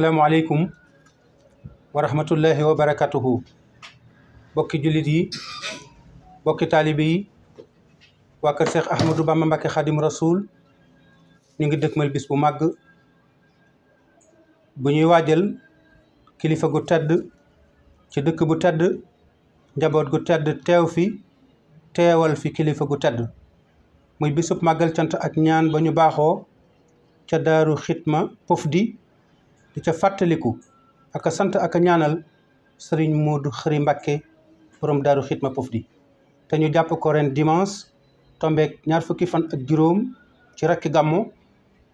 asalaamaaleykum wa rahmatullahi wa barakatuhu bokki jullit yi bokki taalibe yi waa kër Cheikh Ahmadou Bamba Mbacké Khadim Rasoul ñu ngi dëkkmal bis bu màgg bu ñuy waajal kilifa gu tedd ci dëkk bu tedd njaboot gu tedd teew fi teewal fi kilifa gu tedd muy bisub màggal cant ak ñaan ba ñu baaxoo ca daaru xitma Pofdy di ca fàttaliku ak a sant ak a ñaanal Serigne Modou Khary Mbacké borom daaru xitma Pofdy te ñu jàpp ko ren dimanche tombeek ñaar fukki fan ak juróom ci rakki gàmmu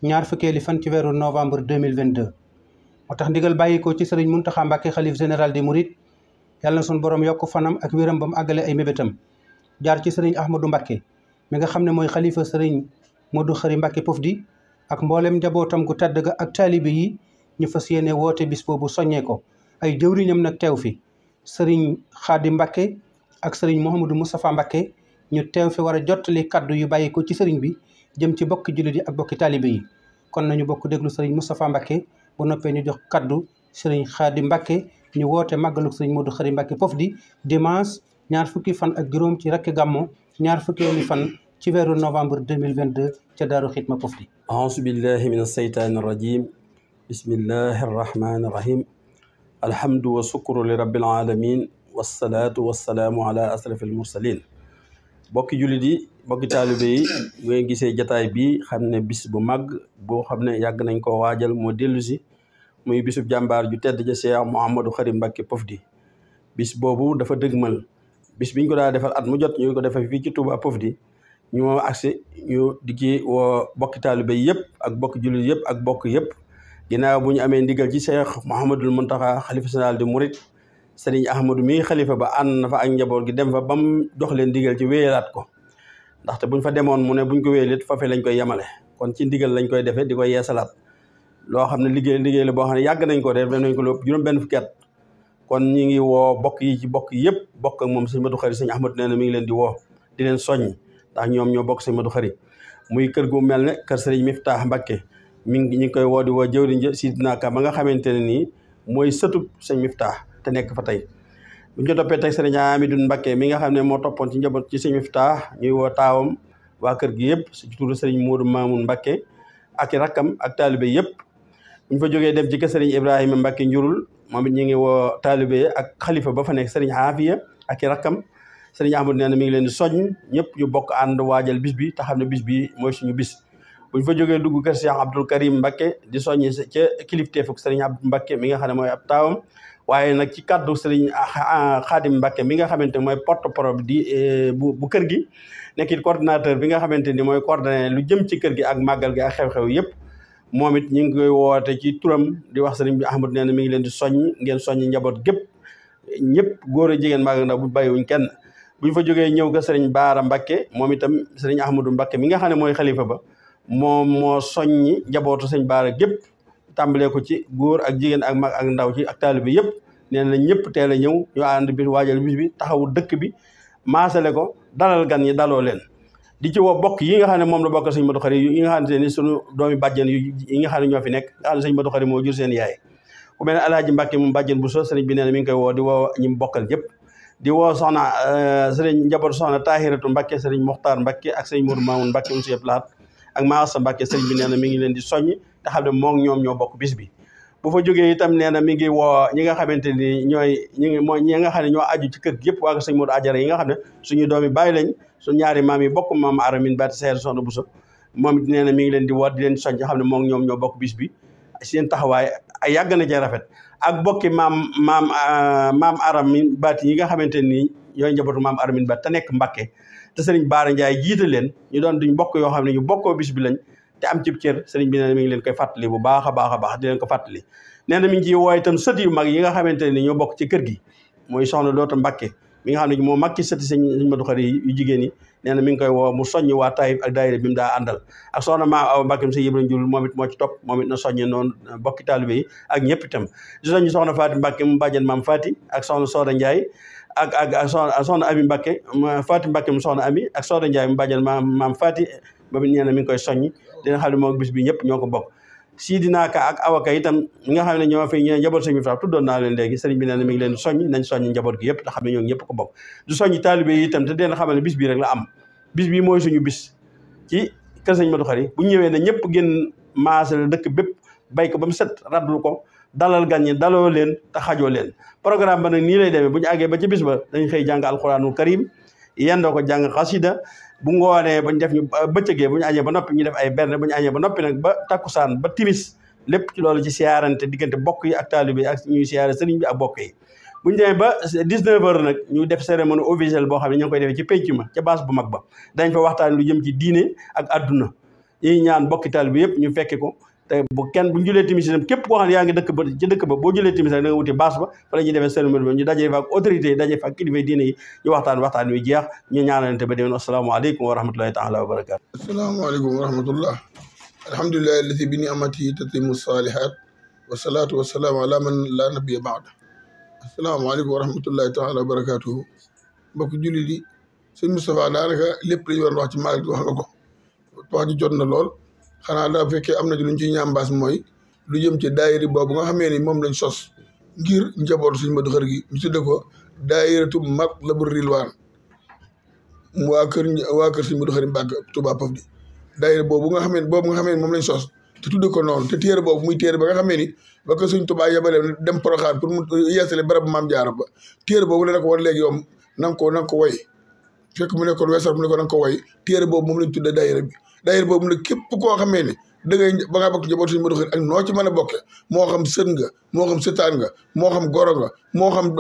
ñaar fukkeeli fan ci weeru novembre 2022 moo tax ndigal bàyyi ko ci Serigne Mountakha Mbacké xalif général des Mourides yàlla na suñu borom yokk fanam ak wéram ba mu àggale ay mébétam jaar ci Serigne Ahmadou Mbacké mi nga xam ne mooy xalifa Serigne Modou Khary Mbacké Pofdy ak mboolem njabootam gu tedd ga ak taalibe yi ñu fas yéene woote bis boobu soññee ko ay jëwriñam nag teew fi Serigne Khadim Mbacké ak Serigne Mouhamadou Moustapha Mbacké ñu teew fi war a jottali kaddu yu bàyyi ko ci Serigne bi jëm ci bokki jullit yi ak bokki taalibe yi kon nañu bokk déglu Serigne Moustapha Mbacké bu noppee ñu jox kaddu Serigne Khadim Mbacké ñu woote màggaluk Serigne Modou Khary Mbacké Pofdy dimanche ñaar fukki fan ak juróom ci rakki gàmmu ñaar fukkeeli fan ci weeru novembre 2022 ca daaru xitma Pofdy. auzu billahi min asseytaani rajim bismillahi arrahmani irrahim alhamdu wa sukru li rabbil alamin wassalaatu wassalaamu ala asraf almursalin bokki jullit yi bokki taalibe yi bu ngeen gisee jataay bi xam ne bis bu mag boo xam ne yàgg nañ koo waajal moo dellu si muy bisub jàmbaar ju tedd ja Cheikh Mouhamadou Khary Mbacké Pofdy bis boobu dafa dëgmal bis biñ ko daa defal at mu jot ñu ko defee fii ci Touba Pofdy ñoo agsi ñu di ci woo bokki taalibe yëpp ak bokki jullit yëpp ak bokk yëpp ginnaaw bu ñu amee ndigal ci Cheikh Mouhamadoul Mountakha xalifa général des Mourides Serigne Ahmadou mi xalifa ba ànd na fa ak njaboot gi dem fa ba mu jox leen ndigal ci wéyalaat ko ndaxte buñ fa demoon mu ne buñ ko wéyalit foofe lañ koy yemale kon ci ndigal lañ koy defee di koy yeesalaat loo xam ne liggéey la boo xam ne yàgg nañ ko def nañ ko lépp juróom benn fukki at kon ñi ngi woo bokk yi ci bokk yëpp bokk ak moom sëñ Modou Khary sëñ Ahmadou nee na mi ngi leen di woo di leen soññ ndax ñoom ñoo bokk sëñ Modou Khary muy kër gu mel ne kër Serigne Miftah Mbacké mi ngi koy woo di woo jëwriñ ja Sidina Ka ba nga xamante ne nii mooy sëtub sëñ Miftah te nekk fa tey bu ñu toppee teg Serigne Amidou Mbacké mi nga xam ne moo toppoon ci njaboot ci sëñ Miftah ñuy woo taawam waa kër gi yëpp ci turu Serigne Modou Mamoun Mbacké ak i rakkam ak taalibe yëpp bu ñu fa jógee dem ci kër Serigne Ibrahima Mbacké njurul moom it ñu ngi woo taalibe ak xalifa ba fa nekk Serigne Afia ak i rakkam Serigne Ahmadou nee na mi ngi leen di soññ ñëpp ñu bokk ànd waajal bis bi te xam ne bis bi mooy suñu bis bu ñu fa jógee dugg kër Cheikh Abdoul Karim Mbacké di soññi ca kilifteefuk Serigne Abdou Mbacké mi nga xam ne mooy ab taawam waaye nag ci kaddu Serigne Khadim Mbacké mi nga xamante ne mooy porte-parole di bu kër gi nekkit coordinateur bi nga xamante ni mooy coordonné lu jëm ci kër gi ak màggal gi ak xew-xew yëpp moom it ñu ngi koy woote ci turam di wax Serigne bi Ahmadou nee na mi ngi leen di soññ ngeen soññ njaboot gépp ñëpp góor a jigéen mag ak ndaw bu bàyyiwuñ kenn bu ñu fa jógee ñëw ga Serigne Baara Mbacké moom itam Serigne Ahmadou Mbacké mi nga xam ne mooy xalifa ba moom moo soññi njabootu sëñ Baara gépp tàmbalee ko ci góor ak jigéen ak mag ak ndaw ci ak taalibe yëpp nee na ñëpp teel a ñëw ñu ànd bis waajal bis bi taxawu dëkk bi maasale ko dalal gan ñi daloo leen di ci woo bokk yi nga xam ne moom la bokk sëñ Modou Khary yi nga xamante ni suñu doomi bàjjen yi nga xam ne ñoo fi nekk nga xam ne sëñ Modou Khary moo jur seen yaay ku mel ne Alaaji Mbacké moom bàjjen bu so sëriñ bi nee na mi ngi koy woo di woo ñi mu bokkal yëpp di woo soxna sëriñ njabootu soxna Tahiratu Mbacké sëriñ Mokhtar Mbacké ak sëriñ Modou Mamoun Mbacké monsieur Plaat ak Maassa Mbacké sëriñ bi nee na mi ngi leen di soññ te xam ne moom ñoom ñoo bokk bis bi bu fa jógee itam nee na mi ngi woo ñi nga xamante ni mooy ñi nga xam ne ñoo aju ci kër gi yëpp waa sëñ Modou Adjara yi nga xam ne suñu doomi bàyyi lañ suñu ñaari maam yi bokk maam Aramine Baati Seer soxna Bousso moom it nee na mi ngi leen di woo di leen soññ xam ne moom ñoom ñoo bokk bis bi seen taxawaay ay yàgg na cee rafet ak bokki maam Aramine Baati yi nga xamante ni ñooy njabootu maam Aramine Baati te nekk Mbacké te sëriñ Baara Ndiaye jiite leen ñu doon duñ bokk yoo xam ne ñu bokkoo bis bi lañ te am cib cër sëriñ bi nee na mi ngi leen koy fàttali bu baax a baax di leen ko fàttali nee na mi ngi ciy woo itam sët yu mag yi nga xamante ne ñoo bokk ci kër gi mooy soxna Doota Mbacké mi nga xam ne moo mag ci sëti sëñ Modou Khary yu jigéen yi nee na mi ngi koy woo mu soññ waa Taïf ak daayira bi mu daa àndal ak soxna Maam Awa Mbacké sëñ Ibrahima Dioul moom it moo ci topp moom it na soññe noonu bokki taalibe yi ak ñëpp itam di soññ soxna Faati Mbacké mu bàjjen maam Faati ak soxna Sooda Ndiaye ak soxna Ami Mbacké Faati Mbacké mu soxna Ami ak Sooda Ndiaye mu bàjjen maam Faati moom it nee na mi ngi koy soññ dina xam ne moom bis bi ñëpp ñoo ko bokk Sidina Ka ak Awa Ka itam ñi nga xam ne ñoo fi ñoo njaboot sëñ Miftah tuddoon naa leen léegi sëriñ bi nee na mi ngi leen soññ nañ soññ njaboot gi yëpp te xam ne ñoom ñëpp ko bokk du soññ taalibe yi itam te deen xamal ne bis bii rek la am bis bii mooy suñu bis ci kër sëñ Modou Khary bu ñëwee ne ñëpp gën maasal dëkk bépp bay ko ba mu set radlu ko dalal gan ñi daloo leen te xajoo leen programme ba nag nii lay demee bu ñu àggee ba ci bis ba dañ xëy jàng alxuraanul karim yendoo ko jàng xasida bu ngoonee bañ def ñu bëccëgee bu ñu añee ba noppi ñu def ay berne bu ñu añee ba noppi nag ba takkusaan ba timis lépp ci loolu ci siyaarante diggante bokk yi ak taalibe yi ak ñuy siyaare sëriñ bi ak bokk yi bu ñu demee ba 19h nag ñu def cérémonie officielle boo xam ne ñu ngi koy defee ci penc ma ca baas bu mag ba dañ fa waxtaan lu jëm ci diine ak adduna yi ñaan bokki taalibe yëpp ñu fekke ko te bu ñu julee timis itam képp koo xam ne yaa ngi dëkk ba ci dëkk ba boo julee timis rek da nga wuti baas ba fa la ñuy defee cérémonie ba ñu dajee fa ak autorité yi dajee fa ak kilifa diine yi ñu waxtaan wi jeex ñu ñaanalante ba déwén asalaamaaleykum wa rahmatullahi taala wa barakatu asalaamaaleykum wa rahmatullah alhamdulillahi alladi bi ni'matihi tatimu salihat wasalaatu wasalaamu ala man la nabiya baada asalaamaaleykum wa rahmatullahi taala wa barakatuhu mbokk jullit yi sëñ Moustapha daanaka lépp lañu war wax ci magal gi wax nga ko wax ji jot na lool xanaa daa fekkee am na ci luñ ciy ñambaas mooy lu jëm ci daayira boobu nga xamee ni moom lañ sos ngir njabootu sëñ Modou Khary gi ñu tudde ko daayiratu Matlabul Rilwaan waa kër sëñ Modou Khary Mbàkke Touba Pofdy daayira boobu nga xamee ni moom lañ sos te tudde ko noonu te téere boobu muy téere ba nga xamee ni ba ko sëñ Touba yebale dem Porokhane pour mu yeesale barab Maam Jaara ba téere boobu la ne ko woon léegi yow na nga ko woy fekk mu nekkoon weesar mu ne ko na nga ko woy téere boobu moom lañ tudde daayira bi daayira boobu nag képp koo xamee ni da ngay ba ngaa bokk njaboot sëñ Modou Khary ak noo ci mën a bokke moo xam sët nga moo xam sëtaan nga moo xam goro nga moo xam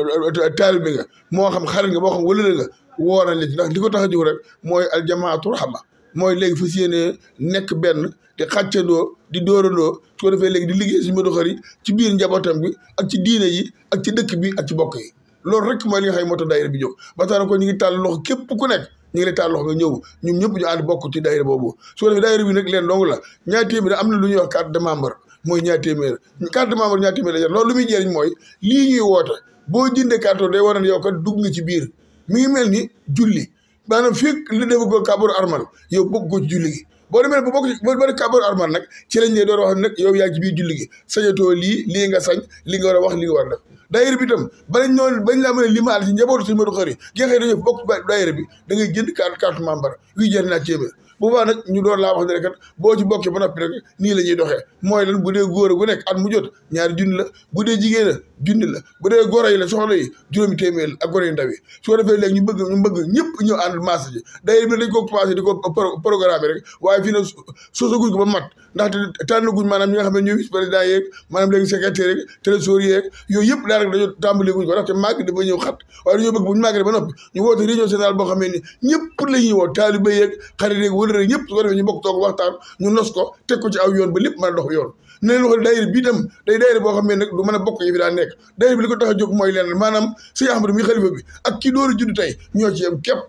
taalibe nga moo xam xarit nga moo xam wëlële nga woo nañ la ci ndax li ko tax a jóg rek mooy aljamaatu rahma mooy léegi fas yéene nekk benn di xàccandoo di dóorandoo su ko defee léegi di liggéey sëñ Modou Khary ci biir njabootam bi ak ci diine yi ak ci dëkk bi ak ci bokk yi loolu rek mooy li nga xam ne moo tax daayira bi jóg ba tax na ko ñu ngi tàll loxo képp ku nekk ñu ngi lay taal loxo nga ñëw ñun ñëpp ñu ànd bokk ci daayira boobu su ko defee daayira bi nag leen dong la ñaar téeméer am na lu ñuy wax carte de membre mooy ñaar téeméer carte de membre ñaar téeméer la jar loolu lu muy jëriñ mooy lii ñuy woote boo jëndee carte day war a yow kat dugg nga ci biir mi ngi mel ni julli maanaam fii li defa ko kabaru armal yow bokk ko ci julli gi boo demee ba bokk ci ba kabaru armal nag ci lañ ne door wax nag yow yaa ci biir julli gi sañatoo lii nga sañ li nga war a wax li nga war a def daayira bi itam bañ laa mën a limaal ci njabootu sëñ Modou Khary gi nga xëy dañoo bokk daayira bi da ngay jënd carte membre yuy jar naa téeméer bu baax nag ñu door laa wax ne kat boo ci bokkee ba noppi rek nii la ñuy doxee mooy lan bu dee góor gu nekk at mu jot ñaari junni la bu dee jigéen la junni la bu dee goro yi la soxla yi juróomi téeméer la ak goro yu ndaw yi su ko defee léegi ñu bëgg ñëpp ñëw ànd masse ji daayira bi dañ ko commencé di ko programme rek waaye fii nag sosaguñ ko ba mat ndaxte tànnaguñ maanaam ñi nga xam ne ñooy vice président yeeg maanaam léegi secrétaire yeeg trésorier yeeg yooyu yëpp daanaka dañoo tàmbali guñ ko ndaxte màgg dafa ñëw xat waaye dañoo bëgg bu ñu màggee ba noppi ñu woote réunion générale boo xam ne ni ñëpp la ñuy woo taalibe yeeg xarit yeeg wëlëre ñëpp su ko defee ñu bokk toog waxtaan ñu nos ko teg ko ci aw yoon ba lépp mën a dox yoon ne leen wax daayira bi itam day daayira boo xam ne nag du mën a bokk yi fi daa nekk daayira bi li ko tax a jóg mooy leen maanaam sëñ Ahmadou mi xalifa bi ak kii door a judd tey ñoo ci yem képp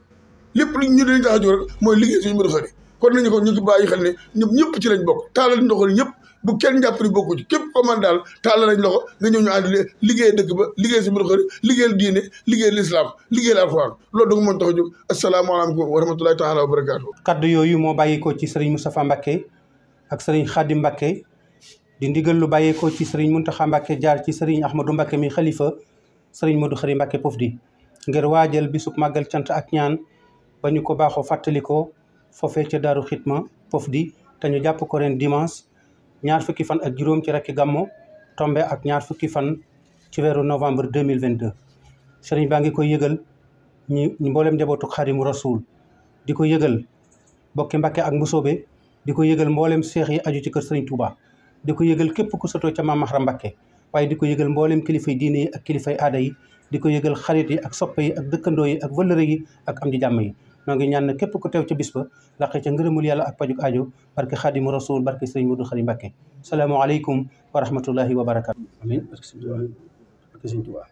lépp lu ñu dañ tax a jóg rek mooy liggéey sëñ Modou Khary kon nañu ko ñu ngi bàyyi xel ne ñëpp ci lañ bokk taalal ndoxal ñëpp bu kenn jàpp ni bokku ci képp ko man daal taalal nañ loxo nga ñëw ñu ànd liggéey dëkk ba liggéey sëñ Modou Khary liggéeyal diine liggéeyal lislaam liggéeyal alxuraan loolu da nga mën tax a jóg asalaamaaleykum wa rahmatulahi taala wa barakaatu kaddu yooyu moo bàyyikoo ci sëriñ Moustapha Mbacké ak sëriñ Khadim Mbacké di ndigal lu bàyyikoo ci sëriñ Mountakha Mbacké jaar ci sëriñ Ahmadou Mbacké mi xalifa sëriñ Modou Khary Mbacké Pofdy ngir waajal bisub màggal cant ak ñaan ba ñu ko baaxoo fàttalikoo foofee ca Daaru Xitma Pofdy te ñu jàpp ko ren dimanche 20 fan ak juróom ci rakki gàmmo tombe ak 20 fan ci weeru novembre 2022 sëriñ baa ngi koy yëgal ñu mboolem njabootu Xaadimu Rasuul di ko yëgal bokki Mbacké ak Mbusoobe di ko yëgal mboolem seex yi aju ci kër sëriñ Touba di ko yëgal képp ku sotoo ca Maam Mahram Mbacké waaye di ko yëgal mboolem kilifay diine yi ak kilifay aada yi di ko yëgal xarit yi ak soppe yi ak dëkkandoo yi ak wëllëre yi ak am di jàmm yi noo ngi ñaan képp ku teew ca bis ba laqe ca ngërëmul yàlla ak pajuk aajo barke Xaadimu Rasuul barke sëriñ Modou Khary Mbacké salaamaaleykum wa rahmatullahi wa barakaatu amin barke sëriñ Touba